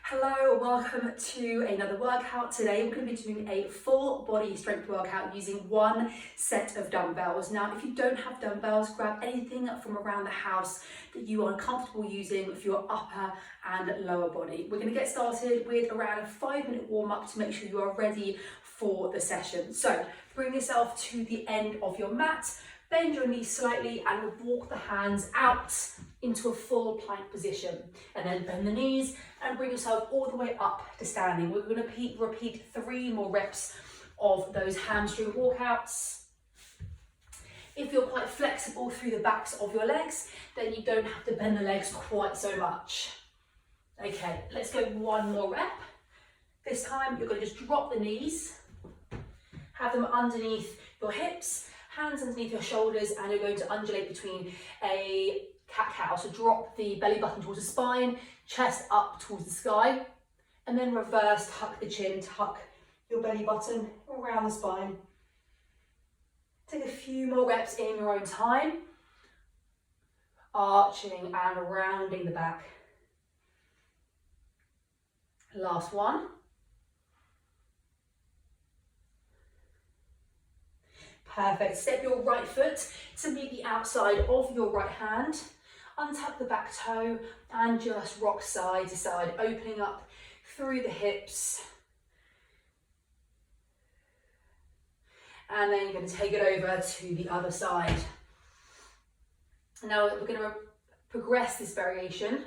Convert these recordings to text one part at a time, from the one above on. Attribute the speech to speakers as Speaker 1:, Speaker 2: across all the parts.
Speaker 1: Hello, welcome to another workout. Today we're going to be doing a full body strength workout using one set of dumbbells. Now, if you don't have dumbbells, grab anything from around the house that you are comfortable using for your upper and lower body. We're going to get started with around a 5-minute warm-up to make sure you are ready for the session. So bring yourself to the end of your mat, bend your knees slightly and walk the hands out into a full plank position, and then bend the knees and bring yourself all the way up to standing. We're going to repeat 3 more reps of those hamstring walkouts. If you're quite flexible through the backs of your legs, then you don't have to bend the legs quite so much. Okay, let's go 1 more rep. This time you're going to just drop the knees, have them underneath your hips, hands underneath your shoulders, and you're going to undulate between a cat-cow. So drop the belly button towards the spine, chest up towards the sky, and then reverse, tuck the chin, tuck your belly button around the spine. Take a few more reps in your own time, arching and rounding the back. Last one. Perfect. Step your right foot to meet the outside of your right hand. Untuck the back toe and just rock side to side, opening up through the hips. And then you're going to take it over to the other side. Now we're going to progress this variation,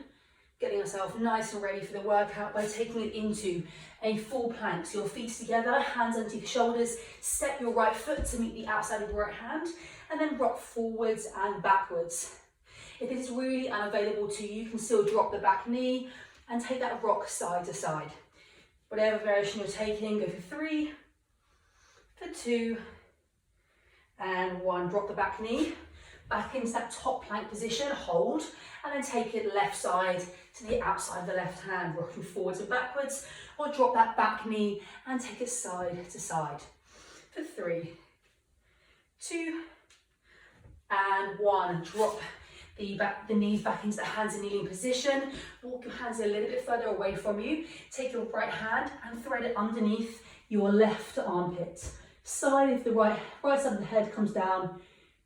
Speaker 1: getting yourself nice and ready for the workout by taking it into a full plank. So your feet together, hands underneath the shoulders, step your right foot to meet the outside of your right hand, and then rock forwards and backwards. If it is really unavailable to you, you can still drop the back knee and take that rock side to side. Whatever variation you're taking, go for 3, for 2, and 1. Drop the back knee back into that top plank position, hold, and then take it left side to the outside of the left hand, rocking forwards and backwards, or drop that back knee and take it side to side. For 3, 2, and 1. Drop the knees back into the hands in kneeling position. Walk your hands a little bit further away from you. Take your right hand and thread it underneath your left armpit. Side of the right side of the head comes down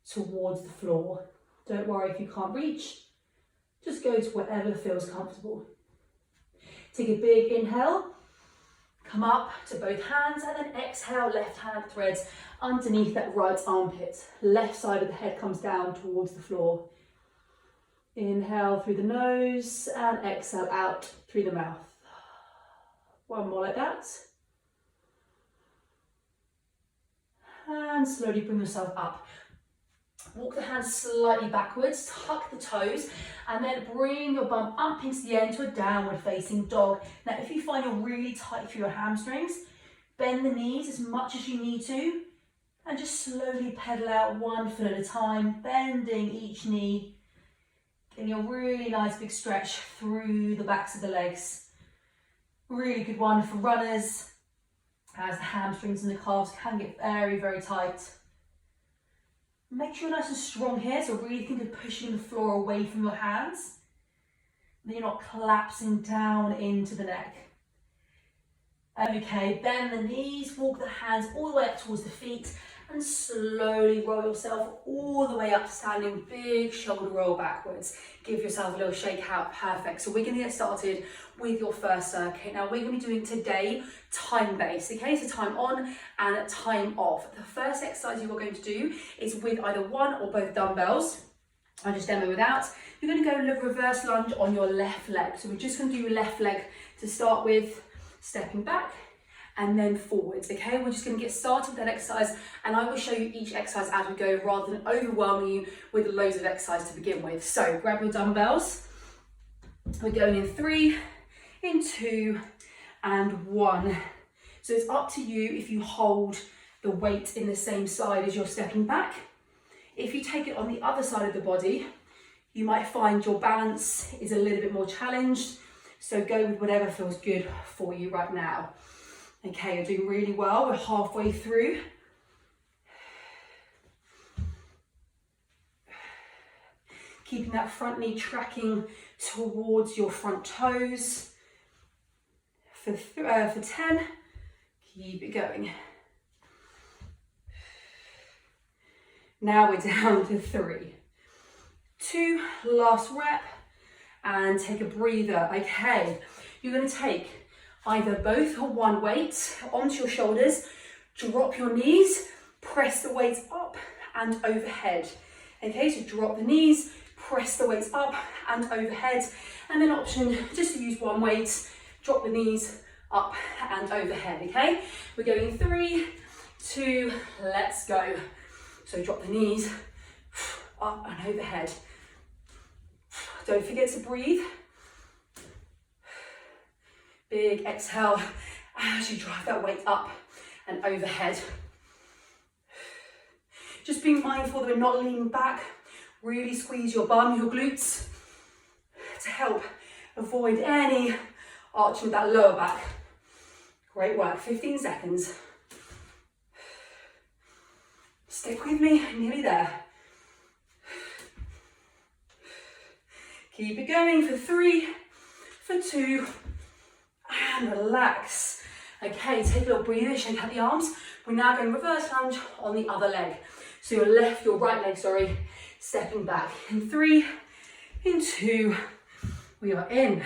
Speaker 1: towards the floor. Don't worry if you can't reach. Just go to wherever feels comfortable. Take a big inhale. Come up to both hands and then exhale, left hand threads underneath that right armpit. Left side of the head comes down towards the floor. Inhale through the nose and exhale out through the mouth. 1 more like that. And slowly bring yourself up. Walk the hands slightly backwards, tuck the toes, and then bring your bum up into the air into a downward facing dog. Now, if you find you're really tight through your hamstrings, bend the knees as much as you need to, and just slowly pedal out 1 foot at a time, bending each knee. Getting a really nice big stretch through the backs of the legs. Really good one for runners, as the hamstrings and the calves can get very, very tight. Make sure you're nice and strong here, so really think of pushing the floor away from your hands. Then you're not collapsing down into the neck. Okay, bend the knees, walk the hands all the way up towards the feet, and slowly roll yourself all the way up to standing, big shoulder roll backwards. Give yourself a little shake out, perfect. So we're gonna get started with your first circuit. Now we're gonna be doing today time-based, okay? So time on and time off. The first exercise you are going to do is with either one or both dumbbells. I'll just demo without. You're gonna go reverse lunge on your left leg. So we're just gonna do your left leg to start with, stepping back, and then forwards, okay? We're just gonna get started with that exercise, and I will show you each exercise as we go rather than overwhelming you with loads of exercise to begin with. So grab your dumbbells. We're going in 3, in 2, and 1. So it's up to you if you hold the weight in the same side as you're stepping back. If you take it on the other side of the body, you might find your balance is a little bit more challenged. So go with whatever feels good for you right now. Okay, you're doing really well. We're halfway through. Keeping that front knee tracking towards your front toes. for 10. Keep it going. Now we're down to 3, 2, last rep, and take a breather. Okay, you're going to take either both or one weight onto your shoulders, drop your knees, press the weights up and overhead. Okay, so drop the knees, press the weights up and overhead, and then option just to use one weight, drop the knees up and overhead. Okay, we're going 3, 2, let's go. So drop the knees up and overhead. Don't forget to breathe. Big exhale as you drive that weight up and overhead. Just being mindful that we're not leaning back. Really squeeze your bum, your glutes, to help avoid any arching of that lower back. Great work, 15 seconds. Stick with me, nearly there. Keep it going for 3, for 2, and relax. Okay, take a little breather, shake out the arms. We're now going reverse lunge on the other leg. So your right leg, sorry, stepping back. In 3, in 2, we are in.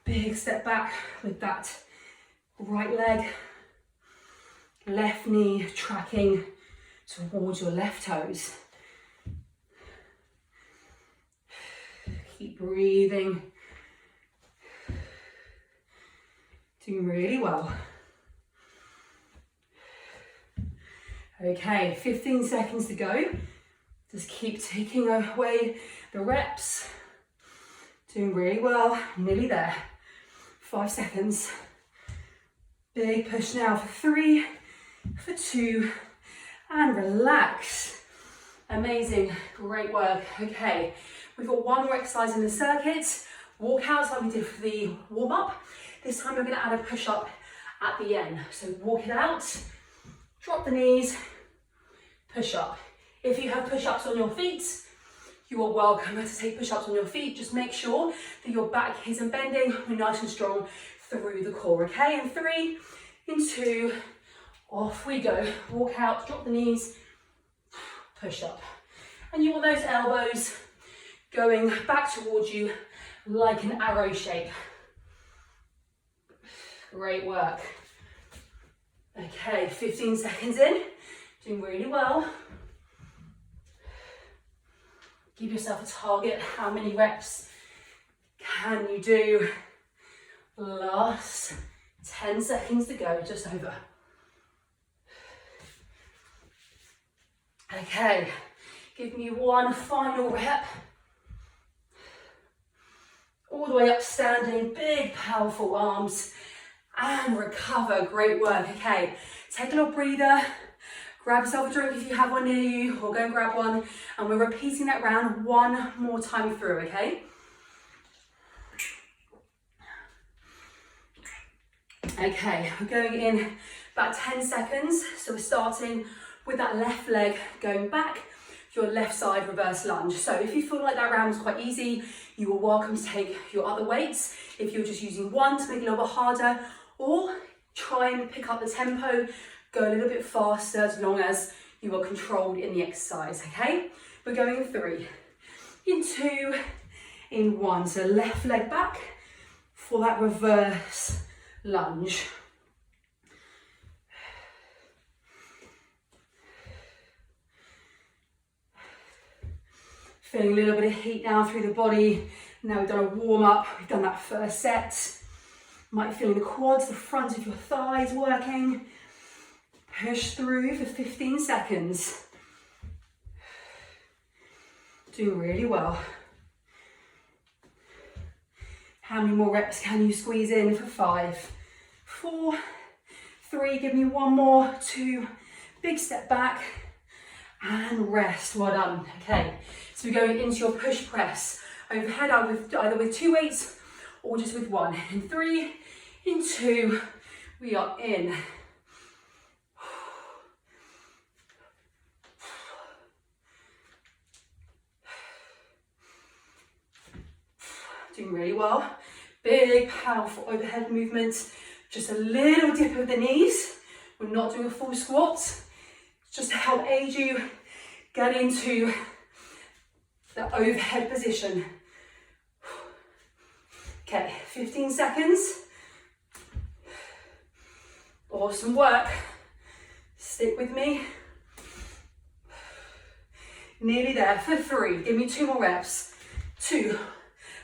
Speaker 1: Big step back with that right leg. Left knee tracking towards your left toes. Keep breathing. Doing really well. Okay, 15 seconds to go. Just keep taking away the reps. Doing really well, nearly there. 5 seconds. Big push now for 3, for 2, and relax. Amazing, great work. Okay, we've got one more exercise in the circuit. Walk out like we did for the warm up. This time we're going to add a push up at the end. So walk it out, drop the knees, push up. If you have push ups on your feet, you are welcome to take push ups on your feet. Just make sure that your back isn't bending. We're nice and strong through the core. Okay, in 3, in 2, off we go. Walk out, drop the knees, push up. And you want those elbows going back towards you like an arrow shape. Great work. Okay, 15 seconds in, doing really well. Give yourself a target. How many reps can you do? Last 10 seconds to go, just over. Okay, give me one final rep. All the way up standing, big powerful arms, and recover. Great work. Okay, take a little breather, grab yourself a drink if you have one near you, or go and grab one, and we're repeating that round one more time through, okay? Okay, we're going in about 10 seconds. So we're starting with that left leg going back, your left side reverse lunge. So if you feel like that round was quite easy, you are welcome to take your other weights. If you're just using one to make it a little bit harder, or try and pick up the tempo, go a little bit faster as long as you are controlled in the exercise, okay? We're going in 3, in 2, in 1. So left leg back for that reverse lunge. Feeling a little bit of heat now through the body. Now we've done a warm up, we've done that first set. Might feel in the quads, the front of your thighs working. Push through for 15 seconds. Doing really well. How many more reps can you squeeze in for 5, 4, 3, give me one more, 2, big step back, and rest. Well done. Okay, so we're going into your push press. Overhead either with 2 weights or just with 1. In 3, in 2, we are in. Doing really well. Big, powerful overhead movement. Just a little dip of the knees. We're not doing a full squat. Just to help aid you get into the overhead position. Okay, 15 seconds. Awesome work. Stick with me. Nearly there for 3. Give me 2 more reps. 2.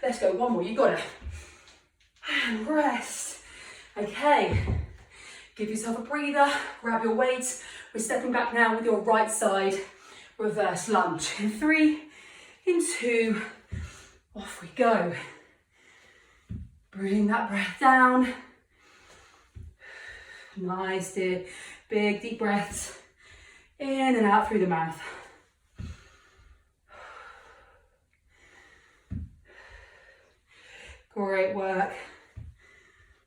Speaker 1: Let's go. 1 more. You got it. And rest. Okay. Give yourself a breather. Grab your weight. We're stepping back now with your right side. Reverse lunge. In 3, in 2. Off we go. Bring that breath down. Nice, dear. Big, deep breaths. In and out through the mouth. Great work.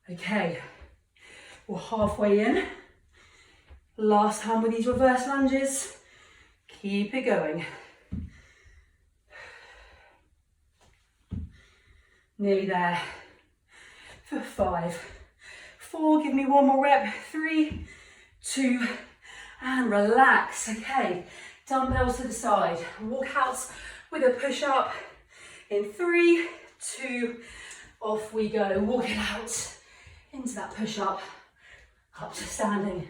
Speaker 1: Okay, we're halfway in. Last time with these reverse lunges. Keep it going. Nearly there. For 5. 4, give me 1 more rep. 3, 2, and relax. Okay, dumbbells to the side. Walk out with a push up. In 3, 2, off we go. Walk it out into that push up. Up to standing.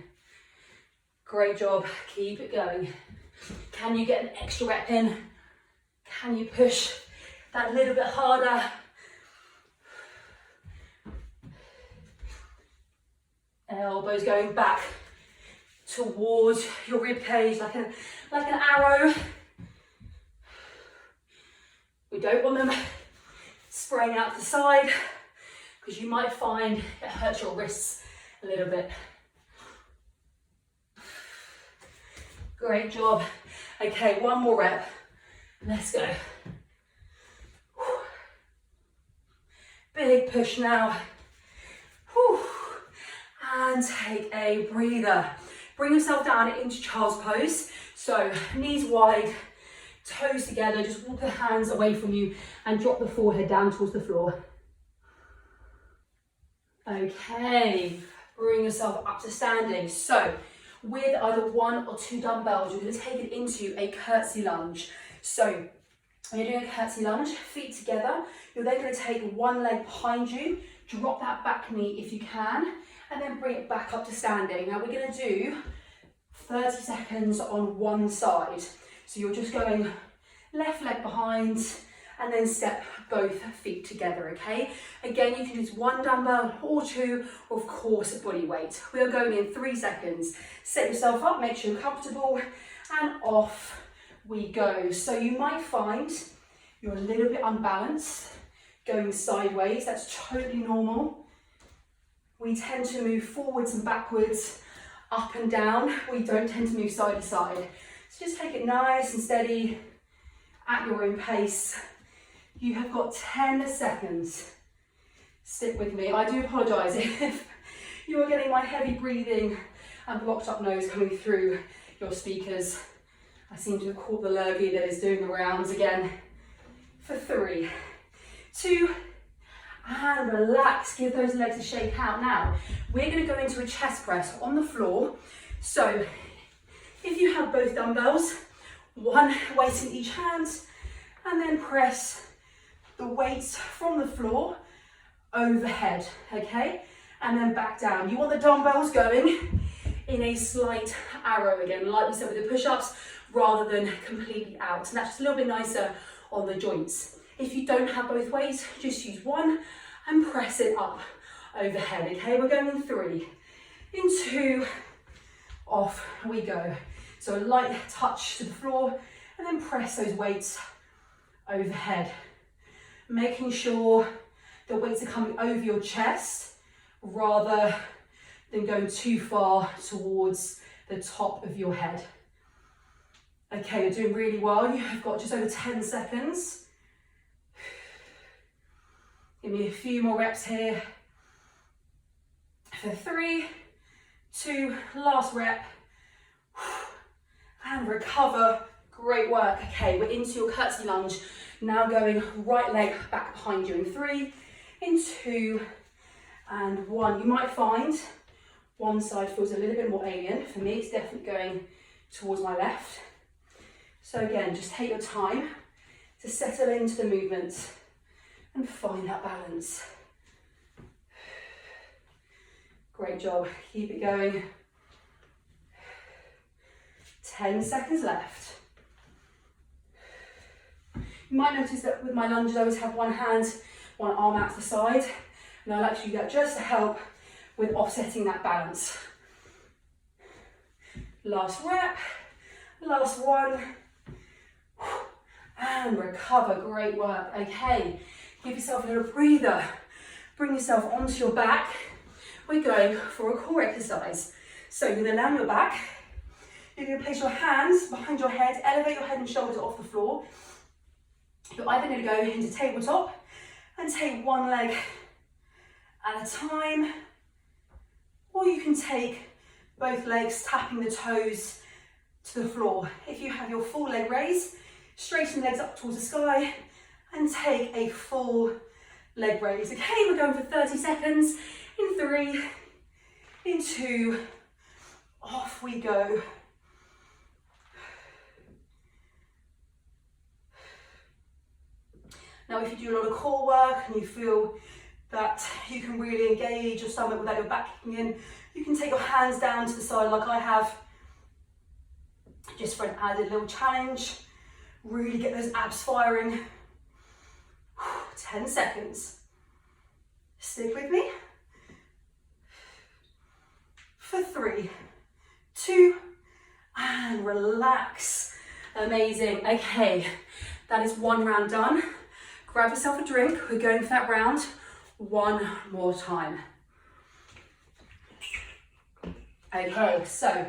Speaker 1: Great job. Keep it going. Can you get an extra rep in? Can you push that little bit harder? Elbows going back towards your rib cage like an arrow. We don't want them spraying out to the side because you might find it hurts your wrists a little bit. Great job. Okay, 1 more rep. Let's go. Big push now. And take a breather. Bring yourself down into child's pose. So knees wide, toes together. Just walk the hands away from you and drop the forehead down towards the floor. Okay, bring yourself up to standing. So with either 1 or 2 dumbbells, you're going to take it into a curtsy lunge. So when you're doing a curtsy lunge, feet together, you're then going to take 1 leg behind you, drop that back knee if you can, and then bring it back up to standing. Now we're going to do 30 seconds on one side. So you're just going left leg behind and then step both feet together, okay? Again, you can use 1 dumbbell or 2, or of course, body weight. We are going in 3 seconds. Set yourself up, make sure you're comfortable, and off we go. So you might find you're a little bit unbalanced, going sideways. That's totally normal. We tend to move forwards and backwards, up and down. We don't tend to move side to side. So just take it nice and steady at your own pace. You have got 10 seconds. Stick with me. I do apologise if you are getting my heavy breathing and blocked up nose coming through your speakers. I seem to have caught the lurgy that is doing the rounds again. For 3, 2, and relax. Give those legs a shake out. Now, we're going to go into a chest press on the floor. So, if you have both dumbbells, 1 weight in each hand, and then press the weights from the floor overhead, okay? And then back down. You want the dumbbells going in a slight arrow again, like we said with the push-ups, rather than completely out. And that's just a little bit nicer on the joints. If you don't have both weights, just use 1 and press it up overhead, okay? We're going in 3, in 2, off we go. So a light touch to the floor, and then press those weights overhead. Making sure the weights are coming over your chest, rather than going too far towards the top of your head. Okay, you're doing really well. You have got just over 10 seconds. Give me a few more reps here. For 3, 2, last rep. And recover. Great work. Okay, we're into your curtsy lunge. Now going right leg back behind you in 3, in 2 and 1. You might find one side feels a little bit more alien. For me, it's definitely going towards my left. So again, just take your time to settle into the movement and find that balance. Great job, keep it going. 10 seconds left. You might notice that with my lunges, I always have one hand, one arm out to the side, and I like to do that just to help with offsetting that balance. Last rep, last one, and recover, great work. Okay, give yourself a little breather, bring yourself onto your back. We're going for a core exercise. So you're gonna lay on your back, you're gonna place your hands behind your head, elevate your head and shoulders off the floor. You're either gonna go into tabletop and take one leg at a time, or you can take both legs tapping the toes to the floor. If you have your full leg raise, straighten the legs up towards the sky and take a full leg raise. Okay, we're going for 30 seconds. In 3, in 2, off we go. Now if you do a lot of core work and you feel that you can really engage your stomach without your back kicking in, you can take your hands down to the side like I have, just for an added little challenge. Really get those abs firing. 10 seconds. Stick with me. For 3, 2, and relax. Amazing. Okay, that is one round done. Grab yourself a drink. We're going for that round one more time. Okay, so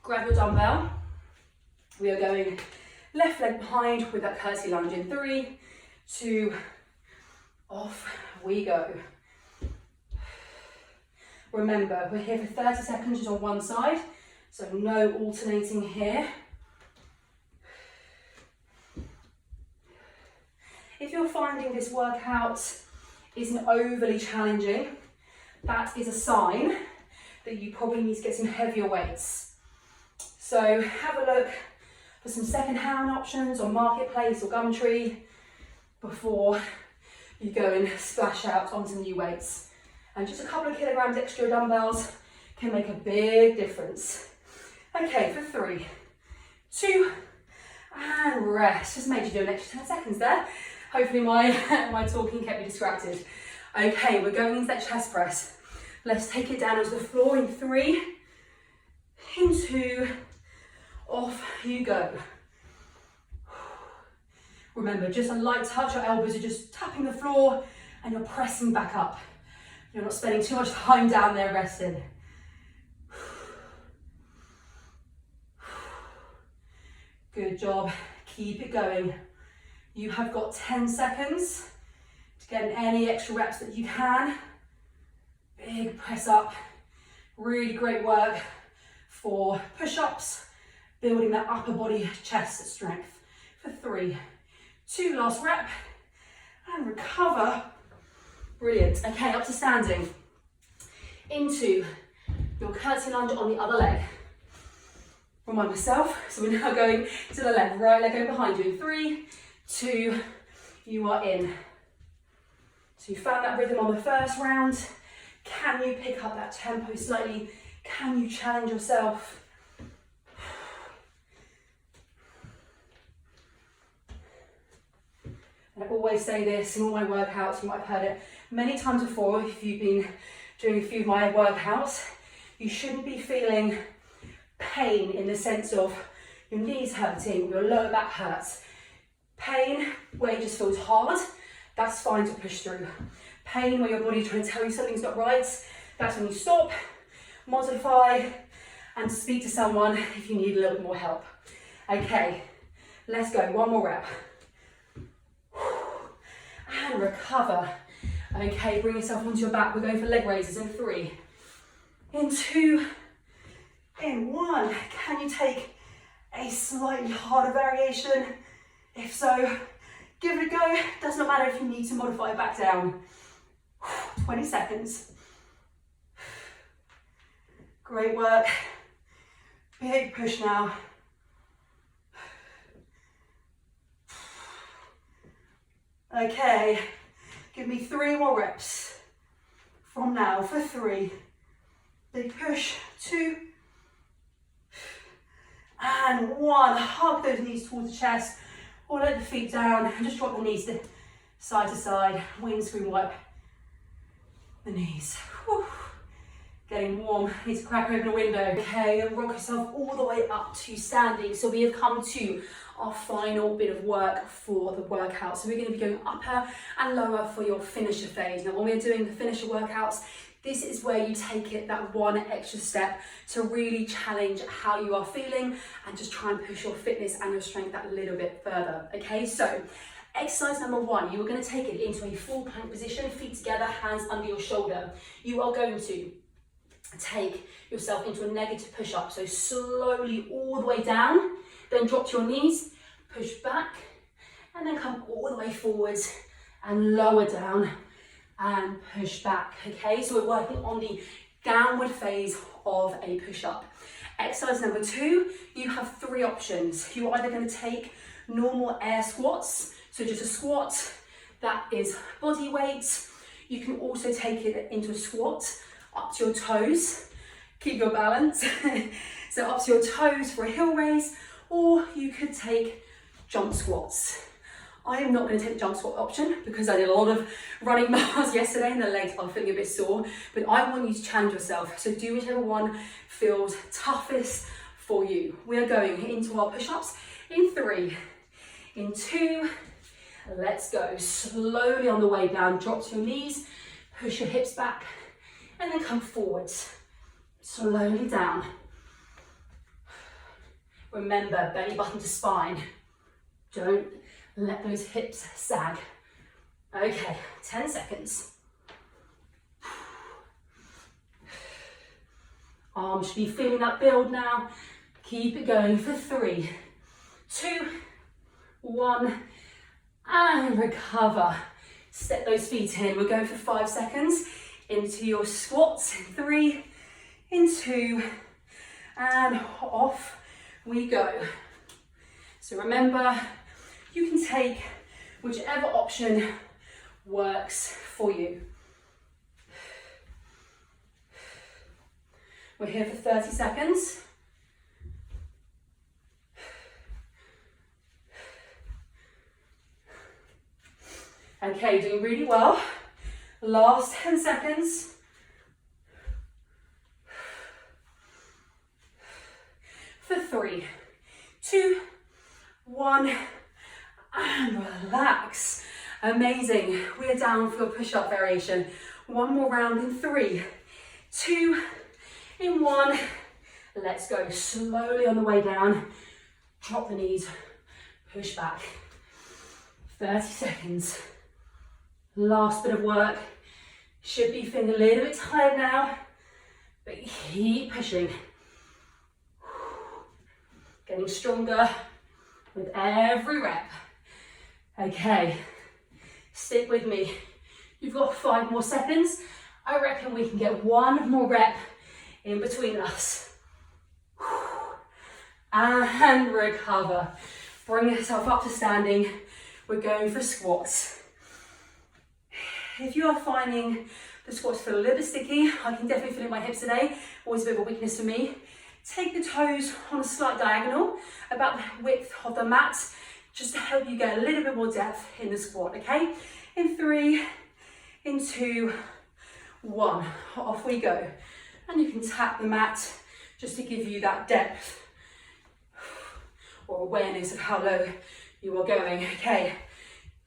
Speaker 1: grab your dumbbell. We are going left leg behind with that curtsy lunge in 3, 2, off we go. Remember, we're here for 30 seconds just on one side, so no alternating here. If you're finding this workout isn't overly challenging, that is a sign that you probably need to get some heavier weights. So have a look for some second-hand options on Marketplace or Gumtree before you go and splash out onto new weights. And just a couple of kilograms extra dumbbells can make a big difference. Okay, for 3, 2, and rest. Just made you do an extra 10 seconds there. Hopefully my talking kept you distracted. Okay, we're going into that chest press. Let's take it down onto the floor in 3, in 2, off you go. Remember, just a light touch, your elbows are just tapping the floor and you're pressing back up. You're not spending too much time down there resting. Good job, keep it going. You have got 10 seconds to get in any extra reps that you can. Big press up, really great work for push-ups, building that upper body chest strength. For 3, 2, last rep, and recover. Brilliant. Okay, up to standing. Into your curtsy lunge on the other leg. Remind myself, so we're now going to the left, right leg going behind you. 3, 2, you are in. So you found that rhythm on the first round. Can you pick up that tempo slightly? Can you challenge yourself? I always say this in all my workouts, you might have heard it many times before if you've been doing a few of my workouts. You shouldn't be feeling pain in the sense of your knees hurting, your lower back hurts. Pain where it just feels hard, that's fine to push through. Pain where your body's trying to tell you something's not right, that's when you stop, modify, and speak to someone if you need a little bit more help. Okay, let's go, one more rep. And recover. Okay, bring yourself onto your back. We're going for leg raises in 3, in 2, in 1. Can you take a slightly harder variation? If so, give it a go. Does not matter if you need to modify it back down. 20 seconds. Great work. Big push now. Okay, give me 3 more reps from now for 3. Big push, 2, and 1. Hug those knees towards the chest, or let the feet down, and just drop the knees to side, windscreen wipe the knees. Whew. Getting warm, need to crack open a window. Okay, and rock yourself all the way up to standing. So we have come to our final bit of work for the workout. So we're going to be going upper and lower for your finisher phase. Now when we're doing the finisher workouts, this is where you take it that one extra step to really challenge how you are feeling and just try and push your fitness and your strength that little bit further. Okay, so exercise number 1, you are going to take it into a full plank position, feet together, hands under your shoulder. You are going to take yourself into a negative push-up, so slowly all the way down, then drop to your knees, push back, and then come all the way forwards and lower down and push back. Okay, so we're working on the downward phase of a push-up. Exercise number 2, you have 3 options. You're either going to take normal air squats, so just a squat that is body weight. You can also take it into a squat up to your toes, keep your balance. So up to your toes for a heel raise, or you could take jump squats. I am not going to take the jump squat option because I did a lot of running miles yesterday and the legs are feeling a bit sore, but I want you to challenge yourself. So do whichever one feels toughest for you. We are going into our push-ups in 3, in 2, let's go. Slowly on the way down, drop to your knees, push your hips back, and then come forwards, slowly down. Remember, belly button to spine. Don't let those hips sag. Okay, 10 seconds. Arms should be feeling that build now. Keep it going for 3, 2, 1, and recover. Step those feet in. We're going for 5 seconds. Into your squats in 3, in 2, and off we go. So remember, you can take whichever option works for you. We're here for 30 seconds. Okay, doing really well. Last 10 seconds. For 3, 2, 1, and relax. Amazing. We are down for your push-up variation. One more round in 3, 2, in 1. Let's go. Slowly on the way down. Drop the knees, push back. 30 seconds. Last bit of work. Should be feeling a little bit tired now, but keep pushing. Getting stronger with every rep. Okay, stick with me. You've got 5 more seconds. I reckon we can get 1 more rep in between us. And recover. Bring yourself up to standing. We're going for squats. If you are finding the squats feel a little bit sticky, I can definitely feel it in my hips today, always a bit of a weakness for me. Take the toes on a slight diagonal, about the width of the mat, just to help you get a little bit more depth in the squat, okay? In 3, in 2, 1, off we go. And you can tap the mat just to give you that depth or awareness of how low you are going, okay?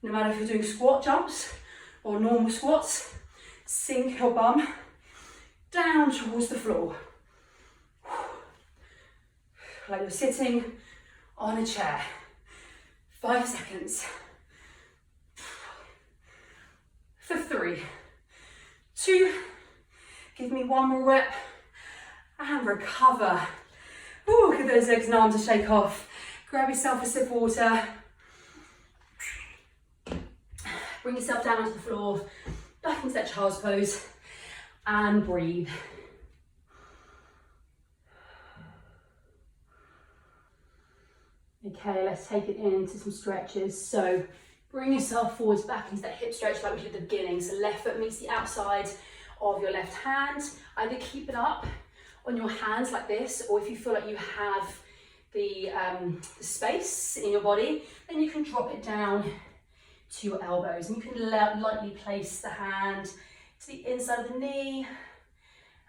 Speaker 1: No matter if you're doing squat jumps or normal squats, sink your bum down towards the floor. Like you're sitting on a chair. 5 seconds. For 3, 2, give me 1 more rep and recover. Ooh, give those legs and arms a shake off. Grab yourself a sip of water. Bring yourself down to the floor. Back into that child's pose and breathe. Okay, let's take it into some stretches. So bring yourself forwards back into that hip stretch like we did at the beginning. So left foot meets the outside of your left hand. Either keep it up on your hands like this, or if you feel like you have the space in your body, then you can drop it down to your elbows, and you can lightly place the hand to the inside of the knee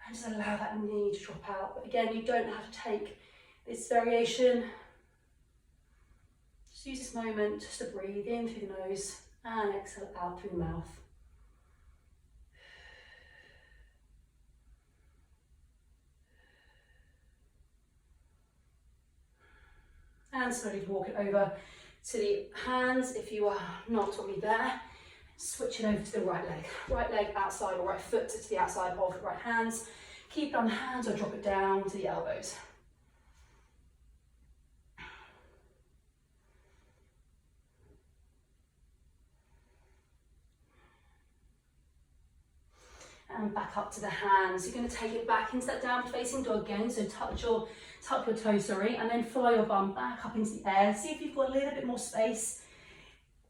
Speaker 1: and just allow that knee to drop out. But again, you don't have to take this variation. Just use this moment just to breathe in through the nose and exhale out through the mouth. And slowly walk it over to the hands if you are not already there. Switch it over to the right leg. Right leg outside or right foot to the outside of the right hands. Keep it on the hands or drop it down to the elbows. And back up to the hands. You're going to take it back into that downward facing dog again. So tuck your toes, and then fly your bum back up into the air. See if you've got a little bit more space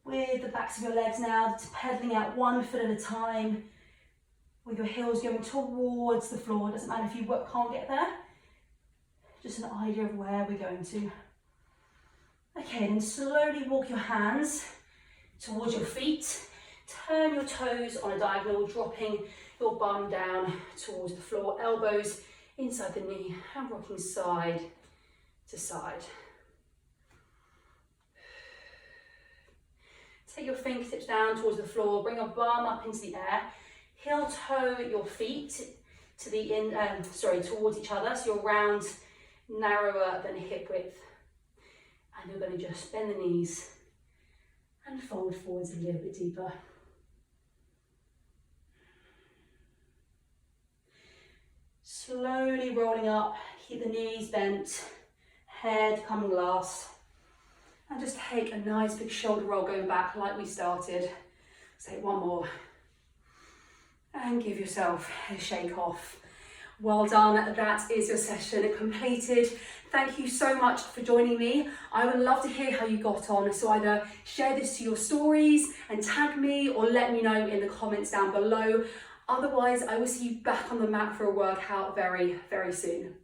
Speaker 1: with the backs of your legs now, pedaling out one foot at a time, with your heels going towards the floor. It doesn't matter if you can't get there, just an idea of where we're going to. Okay, then slowly walk your hands towards your feet. Turn your toes on a diagonal, dropping your bum down towards the floor, elbows inside the knee, and rocking side to side. Take your fingertips down towards the floor, bring your bum up into the air, heel toe your feet to the towards each other, so you're round, narrower than hip width. And you're going to just bend the knees and fold forwards a little bit deeper. Slowly rolling up, keep the knees bent, head coming last. And just take a nice big shoulder roll going back like we started. Let's take one more. And give yourself a shake off. Well done, that is your session completed. Thank you so much for joining me. I would love to hear how you got on, so either share this to your stories and tag me, or let me know in the comments down below. Otherwise, I will see you back on the mat for a workout very, very soon.